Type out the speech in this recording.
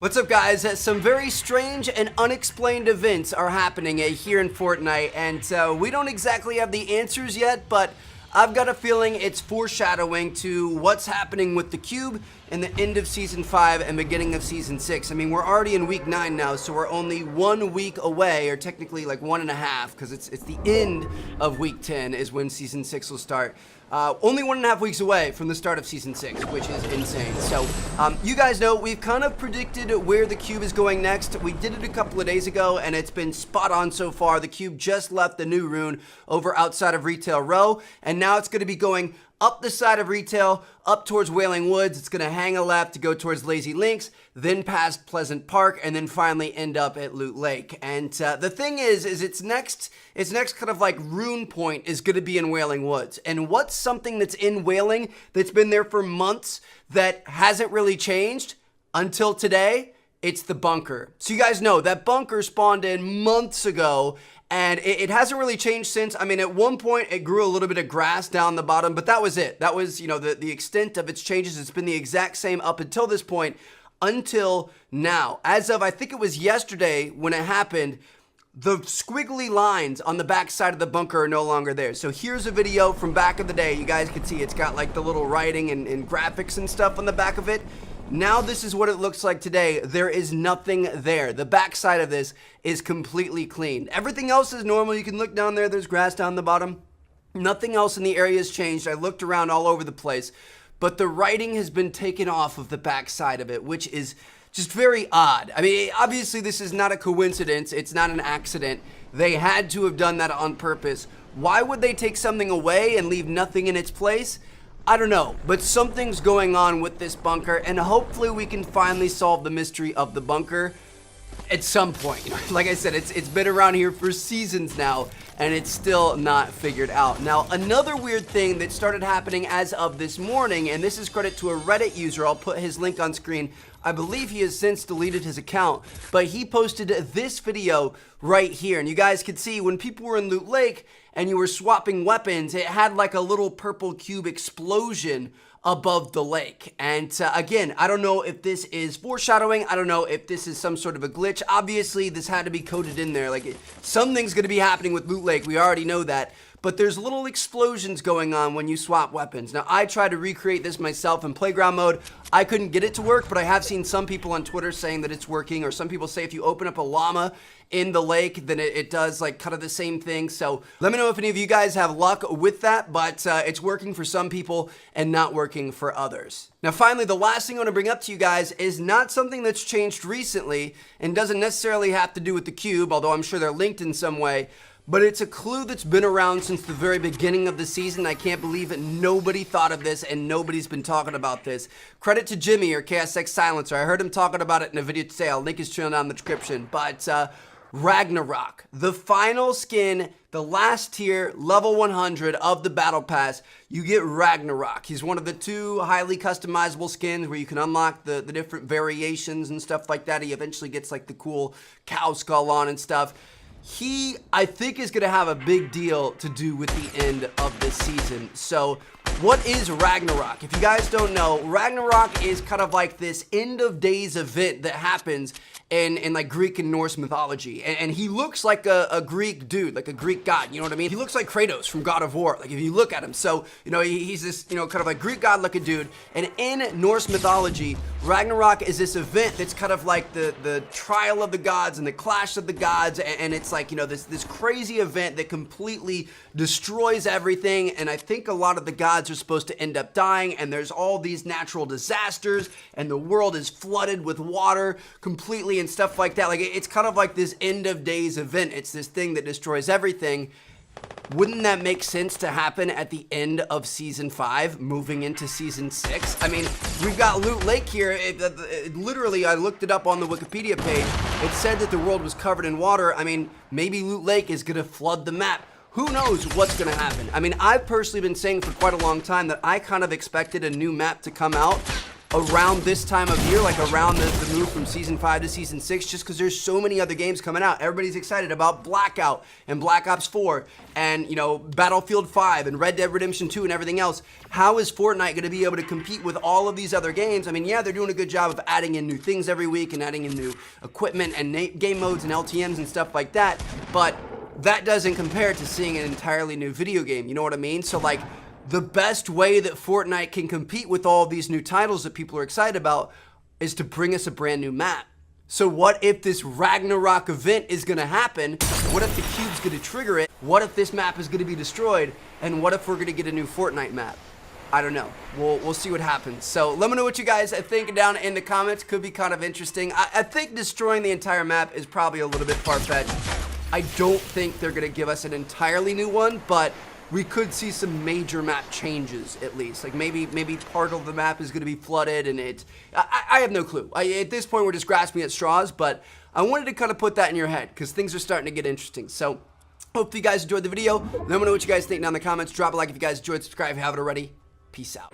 What's up, guys? Some very strange and unexplained events are happening here in Fortnite, and we don't exactly have the answers yet, but I've got a feeling it's foreshadowing to what's happening with the cube in the end of Season 5 and beginning of Season 6. I mean, we're already in Week 9 now, so we're only 1 week away, or technically like 1.5, because it's the end of Week 10 is when Season 6 will start. Only 1.5 weeks away from the start of Season 6, which is insane. So, you guys know, we've kind of predicted where the cube is going next. We did it a couple of days ago, and it's been spot on so far. The cube just left the new rune over outside of Retail Row, and now it's going to be going up the side of Retail, up towards Wailing Woods. It's going to hang a left to go towards Lazy Links, then past Pleasant Park, and then finally end up at Loot Lake. And the thing is its next kind of like rune point is going to be in Wailing Woods. And what's something that's in Wailing that's been there for months that hasn't really changed until today? It's the bunker. So you guys know that bunker spawned in months ago, and it hasn't really changed since. I mean, at one point it grew a little bit of grass down the bottom, but that was it. That was, you know, the extent of its changes. It's been the exact same up until this point, until now. As of, I think it was yesterday when it happened, the squiggly lines on the back side of the bunker are no longer there. So here's a video from back in the day. You guys can see it's got like the little writing and graphics and stuff on the back of it. Now this is what it looks like today. There is nothing there. The back side of this is completely clean. Everything else is normal. You can look down there. There's grass down the bottom. Nothing else in the area has changed. I looked around all over the place, but the writing has been taken off of the back side of it, which is just very odd. I mean, obviously this is not a coincidence. It's not an accident. They had to have done that on purpose. Why would they take something away and leave nothing in its place? I don't know, but something's going on with this bunker, and hopefully we can finally solve the mystery of the bunker at some point. Like I said, it's been around here for seasons now, and it's still not figured out. Now, another weird thing that started happening as of this morning, and this is credit to a Reddit user, I'll put his link on screen. I believe he has since deleted his account, but he posted this video right here, and you guys could see when people were in Loot Lake and you were swapping weapons, it had like a little purple cube explosion above the lake. And again, I don't know if this is foreshadowing. I don't know if this is some sort of a glitch. Obviously, this had to be coded in there. Like, something's going to be happening with Loot Lake. We already know that. But there's little explosions going on when you swap weapons. Now, I tried to recreate this myself in playground mode. I couldn't get it to work, but I have seen some people on Twitter saying that it's working, or some people say if you open up a llama in the lake, then it does like kind of the same thing. So let me know if any of you guys have luck with that, but it's working for some people and not working for others. Now, finally, the last thing I want to bring up to you guys is not something that's changed recently and doesn't necessarily have to do with the cube, although I'm sure they're linked in some way. But it's a clue that's been around since the very beginning of the season. I can't believe it. Nobody thought of this, and nobody's been talking about this. Credit to Jimmy, or KSX Silencer. I heard him talking about it in a video today. I'll link his channel down in the description. But Ragnarok, the final skin, the last tier, level 100 of the Battle Pass, you get Ragnarok. He's one of the 2 highly customizable skins where you can unlock the different variations and stuff like that. He eventually gets like the cool cow skull on and stuff. He, I think, is going to have a big deal to do with the end of this season. So, what is Ragnarok? If you guys don't know, Ragnarok is kind of like this end of days event that happens in like Greek and Norse mythology. And he looks like a Greek dude, like a Greek god, you know what I mean? He looks like Kratos from God of War, like if you look at him. So, you know, he's this, you know, kind of like Greek god looking dude. And in Norse mythology, Ragnarok is this event that's kind of like the trial of the gods and the clash of the gods. And it's like, you know, this crazy event that completely destroys everything. And I think a lot of the gods are supposed to end up dying, and there's all these natural disasters, and the world is flooded with water completely and stuff like that. Like, it's kind of like this end of days event. It's this thing that destroys everything. Wouldn't that make sense to happen at the end of Season 5, moving into Season 6? I mean, we've got Loot Lake here. Literally, I looked it up on the Wikipedia page. It said that the world was covered in water. I mean, maybe Loot Lake is going to flood the map. Who knows what's going to happen? I mean, I've personally been saying for quite a long time that I kind of expected a new map to come out around this time of year, like around the move from Season 5 to Season 6, just because there's so many other games coming out. Everybody's excited about Blackout and Black Ops 4 and, you know, Battlefield 5 and Red Dead Redemption 2 and everything else. How is Fortnite going to be able to compete with all of these other games? I mean, yeah, they're doing a good job of adding in new things every week and adding in new equipment and game modes and LTMs and stuff like that, but that doesn't compare to seeing an entirely new video game, you know what I mean? So, like, the best way that Fortnite can compete with all these new titles that people are excited about is to bring us a brand new map. So what if this Ragnarok event is going to happen? What if the cube's going to trigger it? What if this map is going to be destroyed? And what if we're going to get a new Fortnite map? I don't know. We'll see what happens. So let me know what you guys think down in the comments. Could be kind of interesting. I think destroying the entire map is probably a little bit far-fetched. I don't think they're going to give us an entirely new one, but we could see some major map changes at least. Like maybe part of the map is going to be flooded, and I have no clue. At this point, we're just grasping at straws, but I wanted to kind of put that in your head because things are starting to get interesting. So hope you guys enjoyed the video. Let me know what you guys think down in the comments. Drop a like if you guys enjoyed. Subscribe if you haven't already. Peace out.